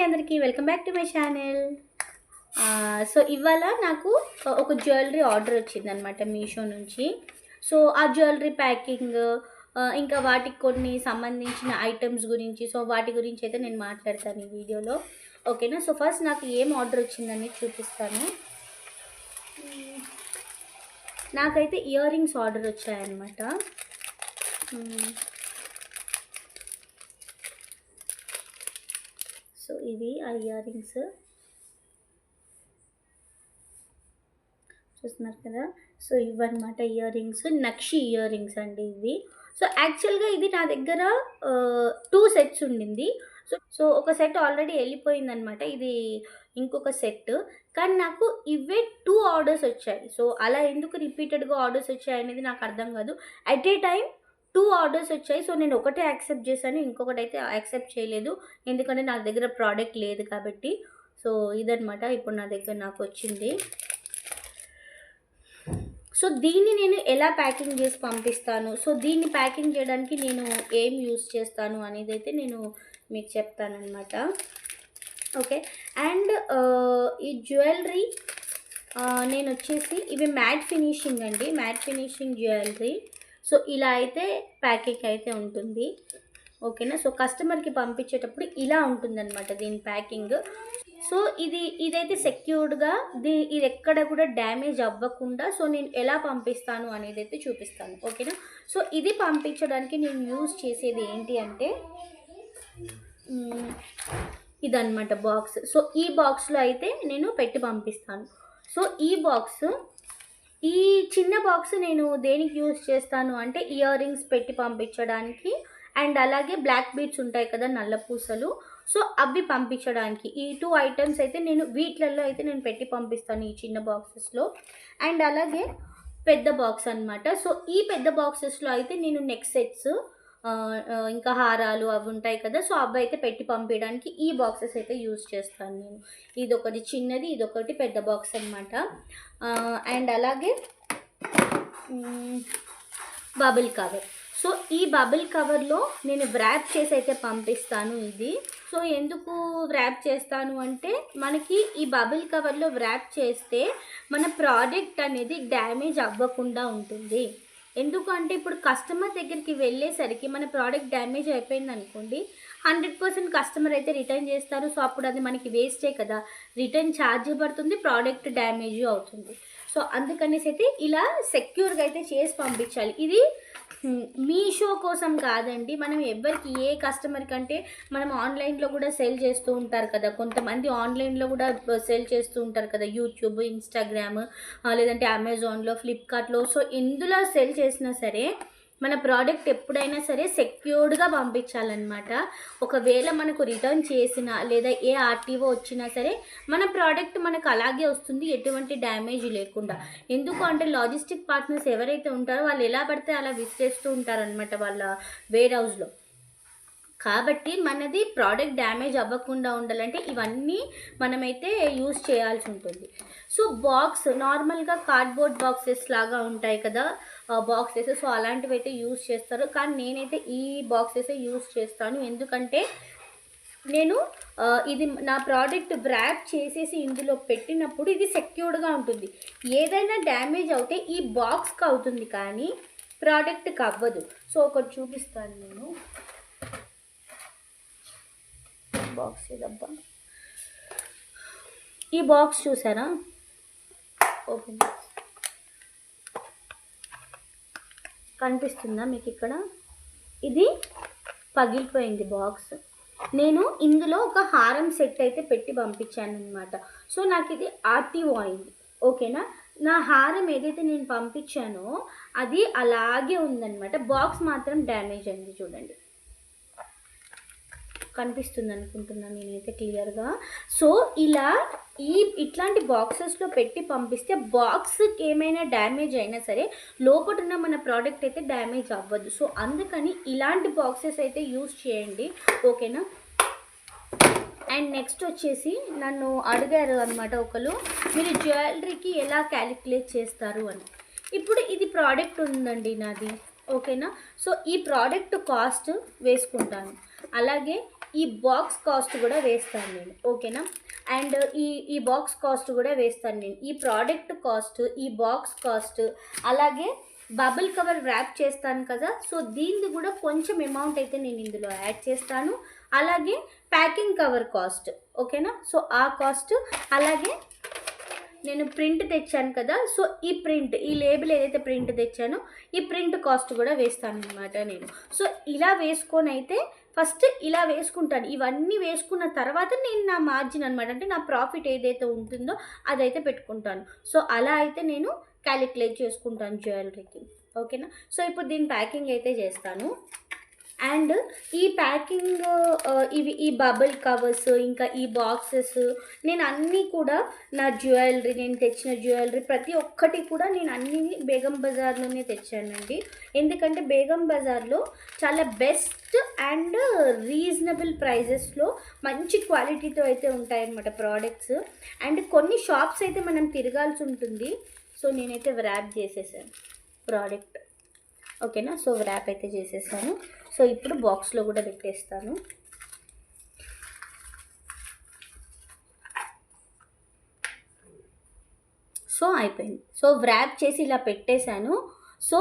అందరికీ welcome back to my channel. So ఇవాళ నాకు ఒక జ్యువెలరీ ఆర్డర్ వచ్చిందనమాట మీషో నుంచి. సో ఆ జ్యువెలరీ ప్యాకింగ్ ఇంకా వాటికి కొన్ని సంబంధించిన ఐటమ్స్ గురించి, సో వాటి గురించి అయితే నేను మాట్లాడతాను ఈ వీడియోలో, ఓకేనా. సో ఫస్ట్ నాకు ఏం ఆర్డర్ వచ్చిందని చూపిస్తాను. నాకైతే ఇయర్ రింగ్స్ ఆర్డర్ వచ్చాయన్నమాట. సో ఇవి ఆ ఇయర్ రింగ్స్ చూస్తున్నారు కదా. సో ఇవన్నమాట ఇయర్ రింగ్స్, నక్షి ఇయర్ రింగ్స్ అండి ఇవి. సో యాక్చువల్గా ఇది నా దగ్గర 2 సెట్స్ ఉండింది. సో ఒక సెట్ ఆల్రెడీ వెళ్ళిపోయిందనమాట, ఇది ఇంకొక సెట్. కానీ నాకు ఇవే 2 ఆర్డర్స్ వచ్చాయి. సో అలా ఎందుకు రిపీటెడ్గా ఆర్డర్స్ వచ్చాయి అనేది నాకు అర్థం కాదు. అట్ ఏ టైం 2 ఆర్డర్స్ వచ్చాయి. సో నేను ఒకటే యాక్సెప్ట్ చేశాను, ఇంకొకటి అయితే యాక్సెప్ట్ చేయలేదు, ఎందుకంటే నా దగ్గర ప్రోడక్ట్ లేదు కాబట్టి. సో ఇదనమాట ఇప్పుడు నా దగ్గర నాకు వచ్చింది. సో దీన్ని నేను ఎలా ప్యాకింగ్ చేసి పంపిస్తాను, సో దీన్ని ప్యాకింగ్ చేయడానికి నేను ఏం యూస్ చేస్తాను అనేది అయితే నేను మీకు చెప్తానమాట. ఓకే. అండ్ ఈ జ్యువెలరీ నేను వచ్చేసి ఇవి మ్యాట్ ఫినిషింగ్ అండి, మ్యాట్ ఫినిషింగ్ జ్యువెలరీ. సో ఇలా అయితే ప్యాకింగ్ అయితే ఉంటుంది, ఓకేనా. సో కస్టమర్కి పంపించేటప్పుడు ఇలా ఉంటుందన్నమాట దీని ప్యాకింగ్. సో ఇదైతే సెక్యూర్డ్గా ఇది ఎక్కడ కూడా డ్యామేజ్ అవ్వకుండా సో నేను ఎలా పంపిస్తాను అనేది అయితే చూపిస్తాను, ఓకేనా. సో ఇది పంపించడానికి నేను యూజ్ చేసేది ఏంటి అంటే ఇదన్నమాట బాక్స్. సో ఈ బాక్స్లో అయితే నేను పెట్టి పంపిస్తాను. సో ఈ చిన్న బాక్స్ నేను దేనికి యూజ్ చేస్తాను అంటే ఇయర్ రింగ్స్ పెట్టి పంపించడానికి, అండ్ అలాగే బ్లాక్ బీడ్స్ ఉంటాయి కదా, నల్ల పూసలు, సో అవి పంపించడానికి. ఈ 2 ఐటమ్స్ అయితే నేను వీటిలలో అయితే నేను పెట్టి పంపిస్తాను ఈ చిన్న బాక్సెస్లో. అండ్ అలాగే పెద్ద బాక్స్ అనమాట. సో ఈ పెద్ద బాక్సెస్లో అయితే నేను నెక్ సెట్స్ ఇంకా హారాలు అవి ఉంటాయి కదా, సో అవి అయితే పెట్టి పంపించడానికి ఈ బాక్సెస్ అయితే యూజ్ చేస్తాను నేను. ఇదొకటి చిన్నది, ఇదొకటి పెద్ద బాక్స్ అనమాట. అండ్ అలాగే బబుల్ కవర్. సో ఈ బబుల్ కవర్లో నేను వ్రాప్ చేసి అయితే పంపిస్తాను ఇది. సో ఎందుకు వ్రాప్ చేస్తాను అంటే మనకి ఈ బబుల్ కవర్లో వ్రాప్ చేస్తే మన ప్రోడక్ట్ అనేది డ్యామేజ్ అవ్వకుండా ఉంటుంది. ఎందుకంటే ఇప్పుడు కస్టమర్ దగ్గరికి వెళ్ళేసరికి మన ప్రోడక్ట్ డ్యామేజ్ అయిపోయింది అనుకోండి, 100% కస్టమర్ అయితే రిటర్న్ చేస్తారు. సో అప్పుడు అది మనకి వేస్టే కదా, రిటర్న్ ఛార్జ్ పడుతుంది, ప్రోడక్ట్ డ్యామేజ్ అవుతుంది. సో అందుకనేసి అయితే ఇలా సెక్యూర్గా అయితే చేసి పంపించాలి. ఇది మీషో కోసం కాదండి, మనం ఎవరికి ఏ కస్టమర్ కంటే మనం ఆన్లైన్లో కూడా సెల్ చేస్తూ ఉంటారు కదా, కొంతమంది ఆన్లైన్లో కూడా సెల్ చేస్తూ ఉంటారు కదా, యూట్యూబ్, ఇన్స్టాగ్రామ్, లేదంటే అమెజాన్లో, ఫ్లిప్కార్ట్లో. సో ఇందులో సెల్ చేసినా సరే మన ప్రోడక్ట్ ఎప్పుడైనా సరే సెక్యూర్డ్గా పంపించాలన్నమాట. ఒకవేళ మనకు రిటర్న్ చేసినా లేదా ఏ ఆర్టీఓ వచ్చినా సరే మన ప్రోడక్ట్ మనకు అలాగే వస్తుంది, ఎటువంటి డ్యామేజ్ లేకుండా. ఎందుకు అంటే లాజిస్టిక్ పార్ట్నర్స్ ఎవరైతే ఉంటారో వాళ్ళు ఎలా పడితే అలా విసిరేస్తూ ఉంటారనమాట వాళ్ళ వేర్ హౌస్లో. కాబట్టి మనది ప్రోడక్ట్ డ్యామేజ్ అవ్వకుండా ఉండాలంటే ఇవన్నీ మనమైతే యూజ్ చేయాల్సి ఉంటుంది. సో బాక్స్ నార్మల్గా కార్డ్బోర్డ్ బాక్సెస్ లాగా ఉంటాయి కదా బాక్సెస్, సో అలాంటివి అయితే యూజ్ చేస్తారు. కానీ నేనైతే ఈ బాక్సెస్ యూజ్ చేస్తాను, ఎందుకంటే నేను ఇది నా ప్రోడక్ట్ వ్రాప్ చేసేసి ఇందులో పెట్టినప్పుడు ఇది సెక్యూర్డ్గా ఉంటుంది. ఏదైనా డ్యామేజ్ అవుతే ఈ బాక్స్కి అవుతుంది కానీ ప్రోడక్ట్కి అవ్వదు. సో ఒకటి చూపిస్తాను నేను. బాక్స్ ఏదబ్బా, ఈ బాక్స్ చూసారా, ఓపెన్ కనిపిస్తుందా మీకు ఇక్కడ, ఇది పగిలిపోయింది బాక్స్. నేను ఇందులో ఒక హారం సెట్ అయితే పెట్టి పంపించాను అనమాట. సో నాకు ఇది ఆర్టీఓ అయింది, ఓకేనా. నా హారం ఏదైతే నేను పంపించానో అది అలాగే ఉందన్నమాట, బాక్స్ మాత్రం డ్యామేజ్ అయింది. చూడండి, కనిపిస్తుంది అనుకుంటున్నాను నేనైతే క్లియర్గా. సో ఇలా ఇట్లాంటి బాక్సెస్లో పెట్టి పంపిస్తే బాక్స్కి ఏమైనా డ్యామేజ్ అయినా సరే లోపల ఉన్న మన ప్రోడక్ట్ అయితే డ్యామేజ్ అవ్వదు. సో అందుకని ఇలాంటి బాక్సెస్ అయితే యూజ్ చేయండి, ఓకేనా. అండ్ నెక్స్ట్ వచ్చేసి నన్ను అడిగారు అనమాట ఒకరు, మీరు జ్యువెలరీకి ఎలా క్యాలిక్యులేట్ చేస్తారు అని. ఇప్పుడు ఇది ప్రోడక్ట్ ఉందండి నాది, ఓకేనా. సో ఈ ప్రోడక్ట్ కాస్ట్ వేసుకుంటాను, అలాగే ఈ బాక్స్ కాస్ట్ కూడా వేస్తాను నేను, ఓకేనా. అండ్ ఈ బాక్స్ కాస్ట్ కూడా వేస్తాను నేను, ఈ ప్రోడక్ట్ కాస్ట్, ఈ బాక్స్ కాస్ట్, అలాగే బబుల్ కవర్ ర్యాప్ చేస్తాను కదా, సో దీన్ని కూడా కొంచెం అమౌంట్ అయితే నేను ఇందులో యాడ్ చేస్తాను. అలాగే ప్యాకింగ్ కవర్ కాస్ట్, ఓకేనా. సో ఆ కాస్ట్, అలాగే నేను ప్రింట్ తెచ్చాను కదా, సో ఈ లేబుల్ ఏదైతే ప్రింట్ తెచ్చానో ఈ ప్రింట్ కాస్ట్ కూడా వేస్తాను అనమాట నేను. సో ఇలా వేసుకొని అయితే ఫస్ట్ ఇలా వేసుకుంటాను. ఇవన్నీ వేసుకున్న తర్వాత నేను నా మార్జిన్ అనమాట, అంటే నా ప్రాఫిట్ ఏదైతే ఉంటుందో అదైతే పెట్టుకుంటాను. సో అలా అయితే నేను క్యాలిక్యులేట్ చేసుకుంటాను జ్యువెలరీకి, ఓకేనా. సో ఇప్పుడు దీని ప్యాకింగ్ అయితే చేస్తాను. అండ్ ఈ ప్యాకింగ్ ఈ బబుల్ కవర్స్, ఇంకా ఈ బాక్సెస్, నేను అన్నీ కూడా నా జ్యువెలరీ, నేను తెచ్చిన జ్యువెలరీ ప్రతి ఒక్కటి కూడా నేను అన్నీ బేగం బజార్లోనే తెచ్చానండి. ఎందుకంటే బేగం బజార్లో చాలా బెస్ట్ అండ్ రీజనబుల్ ప్రైజెస్లో మంచి క్వాలిటీతో అయితే ఉంటాయన్నమాట ప్రోడక్ట్స్. అండ్ కొన్ని షాప్స్ అయితే మనం తిరగాల్సి ఉంటుంది. సో నేనైతే వ్రాప్ చేసేసాను ప్రోడక్ట్, ఓకేనా. సో వ్రాప్ అయితే చేసేసాను. సో ఇప్పుడు బాక్స్లో కూడా పెట్టేస్తాను. సో అయిపోయింది. సో వ్రాప్ చేసి ఇలా పెట్టేశాను. సో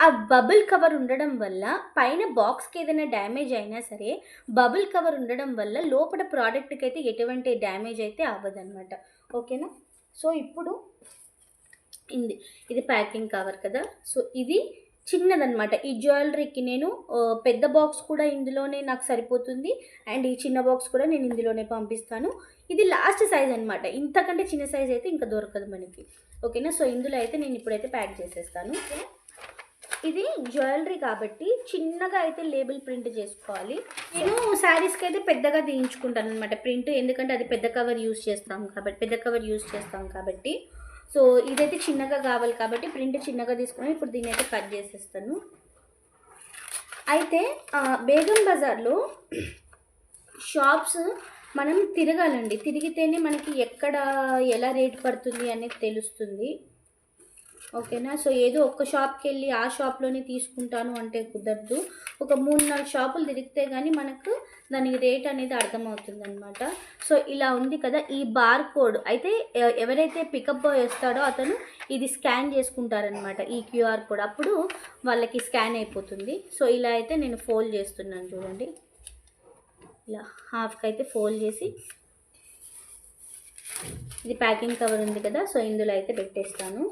ఆ బబుల్ కవర్ ఉండడం వల్ల పైన బాక్స్కి ఏదైనా డ్యామేజ్ అయినా సరే బబుల్ కవర్ ఉండడం వల్ల లోపల ప్రోడక్ట్కి అయితే ఎటువంటి డ్యామేజ్ అయితే అవ్వదన్నమాట, ఓకేనా. సో ఇప్పుడు ఇది ప్యాకింగ్ కవర్ కదా, సో ఇది చిన్నదనమాట. ఈ జ్యువెలరీకి నేను పెద్ద బాక్స్ కూడా ఇందులోనే నాకు సరిపోతుంది, అండ్ ఈ చిన్న బాక్స్ కూడా నేను ఇందులోనే పంపిస్తాను. ఇది లాస్ట్ సైజ్ అనమాట, ఇంతకంటే చిన్న సైజ్ అయితే ఇంకా దొరకదు మనకి, ఓకేనా. సో ఇందులో అయితే నేను ఇప్పుడైతే ప్యాక్ చేసేస్తాను. ఇది జ్యువెలరీ కాబట్టి చిన్నగా అయితే లేబుల్ ప్రింట్ చేసుకోవాలి. నేను శారీస్కి అయితే పెద్దగా తీయించుకుంటాను అనమాట ప్రింట్, ఎందుకంటే అది పెద్ద కవర్ యూజ్ చేస్తాం కాబట్టి సో ఇదైతే చిన్నగా కావాలి కాబట్టి ప్రింట్ చిన్నగా తీసుకొని ఇప్పుడు దీన్ని అయితే కట్ చేసేస్తాను. అయితే బేగం బజార్లో షాప్స్ మనం తిరగాలండి, తిరిగితేనే మనకి ఎక్కడ ఎలా రేట్ పడుతుంది అనేది తెలుస్తుంది, ఓకేనా. సో ఏదో ఒక్క షాప్కి వెళ్ళి ఆ షాప్లోనే తీసుకుంటాను అంటే కుదరదు. ఒక 3-4 షాపులు తిరిగితే కానీ మనకు దానికి రేట్ అనేది అర్థమవుతుంది అనమాట. సో ఇలా ఉంది కదా, ఈ బార్ కోడ్ అయితే ఎవరైతే పికప్ బాయ్ వస్తాడో అతను ఇది స్కాన్ చేసుకుంటారనమాట, ఈ క్యూఆర్ కోడ్, అప్పుడు వాళ్ళకి స్కాన్ అయిపోతుంది. సో ఇలా అయితే నేను ఫోల్డ్ చేస్తున్నాను చూడండి, ఇలా హాఫ్కి అయితే ఫోల్డ్ చేసి ఇది ప్యాకింగ్ కవర్ ఉంది కదా, సో ఇందులో అయితే పెట్టేస్తాను.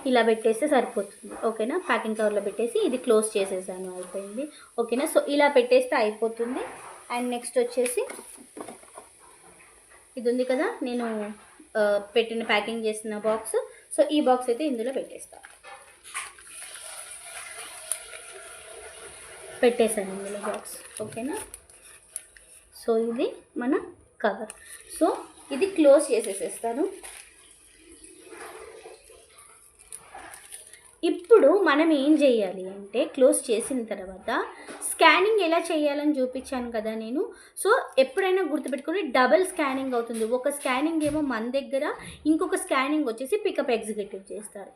ఇలా పెట్టేస్తే సరిపోతుంది, ఓకేనా. ప్యాకింగ్ కవర్లో పెట్టేసి ఇది క్లోజ్ చేసేసాను, అయిపోయింది, ఓకేనా. సో ఇలా పెట్టేస్తే అయిపోతుంది. అండ్ నెక్స్ట్ వచ్చేసి ఇది ఉంది కదా నేను పెట్టిన ప్యాకింగ్ చేసిన బాక్స్, సో ఈ బాక్స్ అయితే ఇందులో పెట్టేశాను ఇందులో బాక్స్, ఓకేనా. సో ఇది మన కవర్. సో ఇది క్లోజ్ చేసేసేస్తాను. ఇప్పుడు మనం ఏం చేయాలి అంటే క్లోజ్ చేసిన తర్వాత స్కానింగ్ ఎలా చేయాలని చూపించాను కదా నేను. సో ఎప్పుడైనా గుర్తుపెట్టుకొని డబుల్ స్కానింగ్ అవుతుంది. ఒక స్కానింగ్ ఏమో మన దగ్గర, ఇంకొక స్కానింగ్ వచ్చేసి పికప్ ఎగ్జిక్యూటివ్ చేస్తారు.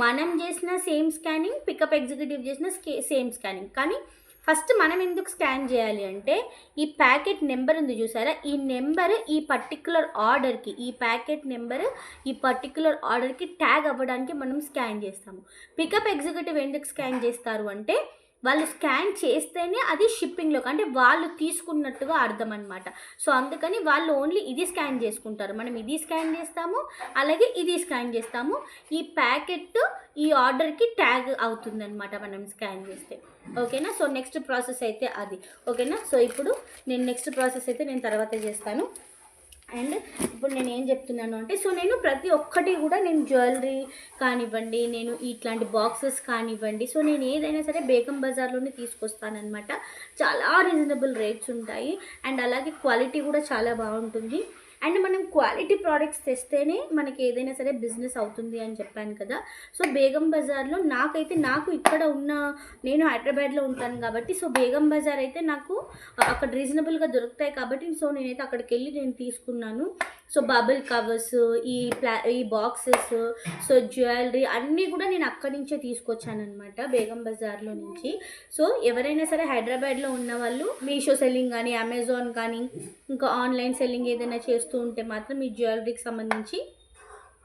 మనం చేసిన సేమ్ స్కానింగ్, పికప్ ఎగ్జిక్యూటివ్ చేసిన సేమ్ స్కానింగ్. కానీ ఫస్ట్ మనం ఎందుకు స్కాన్ చేయాలి అంటే ఈ ప్యాకెట్ నెంబర్ ఉంది చూసారా, ఈ నెంబర్ ఈ పర్టికులర్ ఆర్డర్కి, ఈ ప్యాకెట్ నెంబర్ ఈ పర్టికులర్ ఆర్డర్కి ట్యాగ్ అవ్వడానికి మనం స్కాన్ చేస్తాము. పికప్ ఎగ్జిక్యూటివ్ ఎందుకు స్కాన్ చేస్తారు అంటే వాళ్ళు స్కాన్ చేస్తేనే అది షిప్పింగ్లోకి, అంటే వాళ్ళు తీసుకున్నట్టుగా అర్థం అనమాట. సో అందుకని వాళ్ళు ఓన్లీ ఇది స్కాన్ చేసుకుంటారు. మనం ఇది స్కాన్ చేస్తాము, అలాగే ఇది స్కాన్ చేస్తాము. ఈ ప్యాకెట్ ఈ ఆర్డర్కి ట్యాగ్ అవుతుందన్నమాట మనం స్కాన్ చేస్తే, ఓకేనా. సో నెక్స్ట్ ప్రాసెస్ అయితే అది, ఓకేనా. సో ఇప్పుడు నేను నెక్స్ట్ ప్రాసెస్ అయితే నేను తర్వాత చేస్తాను. అండ్ ఇప్పుడు నేను ఏం చెప్తున్నాను అంటే, సో నేను ప్రతి ఒక్కటి కూడా నేను జ్యువెలరీ కానివ్వండి, నేను ఇట్లాంటి బాక్సెస్ కానివ్వండి, సో నేను ఏదైనా సరే బేగం బజార్లోనే తీసుకొస్తానమాట. చాలా రీజనబుల్ రేట్స్ ఉంటాయి అండ్ అలాగే క్వాలిటీ కూడా చాలా బాగుంటుంది. అండ్ మనం క్వాలిటీ ప్రోడక్ట్స్ తెస్తేనే మనకి ఏదైనా సరే బిజినెస్ అవుతుంది అని చెప్పాను కదా. సో బేగం బజార్లో నాకు ఇక్కడ ఉన్న, నేను హైదరాబాద్లో ఉంటాను కాబట్టి, సో బేగం బజార్ అయితే నాకు అక్కడ రీజనబుల్గా దొరుకుతాయి కాబట్టి సో నేనైతే అక్కడికి వెళ్ళి నేను తీసుకున్నాను. సో బబుల్ కవర్స్, ఈ బాక్సెస్, సో జ్యువెలరీ అన్నీ కూడా నేను అక్కడి నుంచే తీసుకొచ్చాను అనమాట, బేగం బజార్లో నుంచి. సో ఎవరైనా సరే హైదరాబాద్లో ఉన్న వాళ్ళు మీషో సెల్లింగ్ కానీ, అమెజాన్ కానీ, ఇంకా ఆన్లైన్ సెల్లింగ్ ఏదైనా చేస్తూ ఉంటే మాత్రం ఈ జ్యువెలరీకి సంబంధించి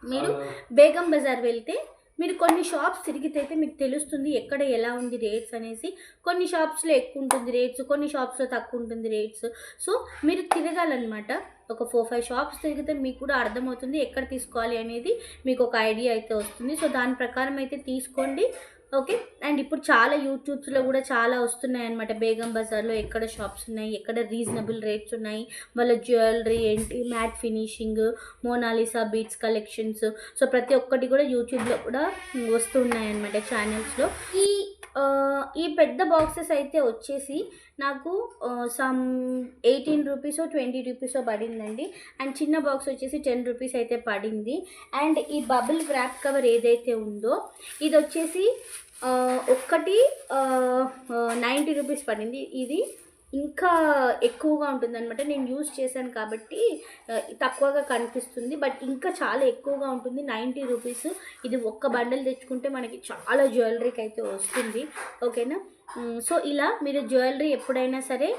మీరు బేగం బజార్ వెళ్తే మీరు కొన్ని షాప్స్ తిరిగితే మీకు తెలుస్తుంది ఎక్కడ ఎలా ఉంది రేట్స్ అనేసి. కొన్ని షాప్స్లో ఎక్కువ ఉంటుంది రేట్స్, కొన్ని షాప్స్లో తక్కువ ఉంటుంది రేట్స్. సో మీరు తిరగాలన్నమాట, ఒక 4-5 షాప్స్ తిరిగితే మీకు కూడా అర్థమవుతుంది ఎక్కడ తీసుకోవాలి అనేది, మీకు ఒక ఐడియా అయితే వస్తుంది. సో దాని ప్రకారం అయితే తీసుకోండి, ఓకే. అండ్ ఇప్పుడు చాలా యూట్యూబ్స్లో కూడా చాలా వస్తున్నాయి అనమాట, బేగం బజార్లో ఎక్కడ షాప్స్ ఉన్నాయి, ఎక్కడ రీజనబుల్ రేట్స్ ఉన్నాయి, వాళ్ళ జ్యువెలరీ ఏంటి, matte finishing, Mona Lisa beads collections. So ప్రతి ఒక్కటి కూడా యూట్యూబ్లో కూడా వస్తున్నాయి అనమాట ఛానల్స్లో. ఈ పెద్ద బాక్సెస్ అయితే వచ్చేసి నాకు సమ్ 18 రూపీసో 20 రూపీసో పడిందండి. అండ్ చిన్న బాక్స్ వచ్చేసి 10 రూపీస్ అయితే పడింది. అండ్ ఈ బబుల్ వ్రాప్ కవర్ ఏదైతే ఉందో ఇది వచ్చేసి ఒక్కటి 90 రూపీస్ పడింది. ఇది ఇంకా ఎక్కువగా ఉంటుందన్నమాట, నేను యూజ్ చేశాను కాబట్టి తక్కువగా కనిపిస్తుంది, బట్ ఇంకా చాలా ఎక్కువగా ఉంటుంది. 90 రూపీస్. ఇది ఒక్క బండల్ తెచ్చుకుంటే మనకి చాలా జ్యువెలరీకి అయితే వస్తుంది, ఓకేనా. సో ఇలా మీరు జ్యువెలరీ ఎప్పుడైనా సరే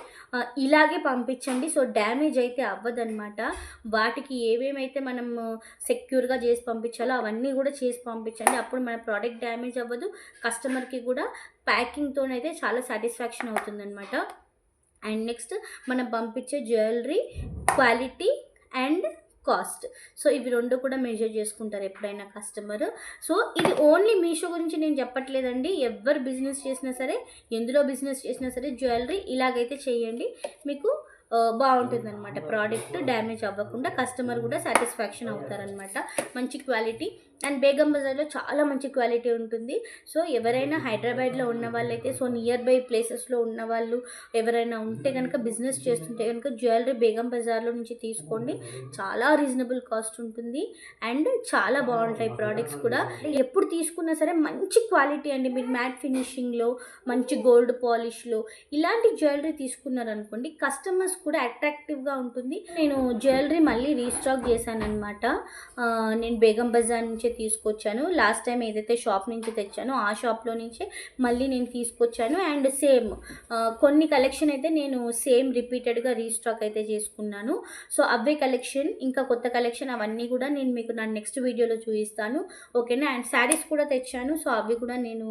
ఇలాగే పంపించండి. సో డ్యామేజ్ అయితే అవ్వదన్నమాట. వాటికి ఏమేమైతే మనం సెక్యూర్గా చేసి పంపించాలో అవన్నీ కూడా చేసి పంపించండి, అప్పుడు మన ప్రోడక్ట్ డ్యామేజ్ అవ్వదు. కస్టమర్కి కూడా ప్యాకింగ్తోనైతే చాలా సాటిస్ఫాక్షన్ అవుతుందన్నమాట. అండ్ నెక్స్ట్ మనం పంపించే jewellery quality and cost, so ఇవి రెండు కూడా మెజర్ చేసుకుంటారు ఎప్పుడైనా కస్టమర్. సో ఇది ఓన్లీ మీషో గురించి నేను చెప్పట్లేదండి, ఎవరు బిజినెస్ చేసినా సరే, ఎందులో బిజినెస్ చేసినా సరే జ్యువెలరీ ఇలాగైతే చేయండి, మీకు బాగుంటుంది అనమాట. ప్రోడక్ట్ డ్యామేజ్ అవ్వకుండా కస్టమర్ కూడా సాటిస్ఫాక్షన్ అవుతారనమాట. మంచి క్వాలిటీ. అండ్ బేగం బజార్లో చాలా మంచి క్వాలిటీ ఉంటుంది. సో ఎవరైనా హైదరాబాద్లో ఉన్న వాళ్ళైతే, సో నియర్ బై ప్లేసెస్లో ఉన్న వాళ్ళు ఎవరైనా ఉంటే కనుక, బిజినెస్ చేస్తుంటే కనుక జ్యువెలరీ బేగం బజార్లో నుంచి తీసుకోండి. చాలా రీజనబుల్ కాస్ట్ ఉంటుంది అండ్ చాలా బాగుంటాయి ప్రోడక్ట్స్ కూడా. ఎప్పుడు తీసుకున్నా సరే మంచి క్వాలిటీ అండి. మీరు మ్యాట్ ఫినిషింగ్లో, మంచి గోల్డ్ పాలిష్లో ఇలాంటి జ్యువెలరీ తీసుకున్నారనుకోండి, కస్టమర్స్ కూడా అట్రాక్టివ్గా ఉంటుంది. నేను జ్యువెలరీ మళ్ళీ రీస్టాక్ చేశాను అనమాట. నేను బేగం బజార్ నుంచి తీసుకొచ్చాను. లాస్ట్ టైం ఏదైతే షాప్ నుంచి తెచ్చానో ఆ షాప్లో నుంచే మళ్ళీ నేను తీసుకొచ్చాను. అండ్ సేమ్ కొన్ని కలెక్షన్ అయితే నేను సేమ్ రిపీటెడ్గా రీస్టాక్ అయితే చేసుకున్నాను. సో అవే కలెక్షన్, ఇంకా కొత్త కలెక్షన్ అవన్నీ కూడా నేను మీకు నా నెక్స్ట్ వీడియోలో చూపిస్తాను, ఓకేనా. అండ్ శారీస్ కూడా తెచ్చాను, సో అవి కూడా నేను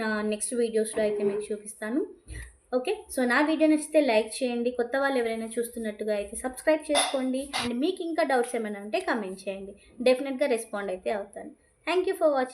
నా నెక్స్ట్ వీడియోస్లో అయితే మీకు చూపిస్తాను, ఓకే. సో నా వీడియో నచ్చితే లైక్ చేయండి, కొత్త వాళ్ళు ఎవరైనా చూస్తున్నట్టుగా అయితే సబ్స్క్రైబ్ చేసుకోండి. అండ్ మీకు ఇంకా డౌట్స్ ఏమైనా ఉంటే కామెంట్ చేయండి, డెఫినెట్గా రెస్పాండ్ అయితే అవుతాను. Thank you for watching.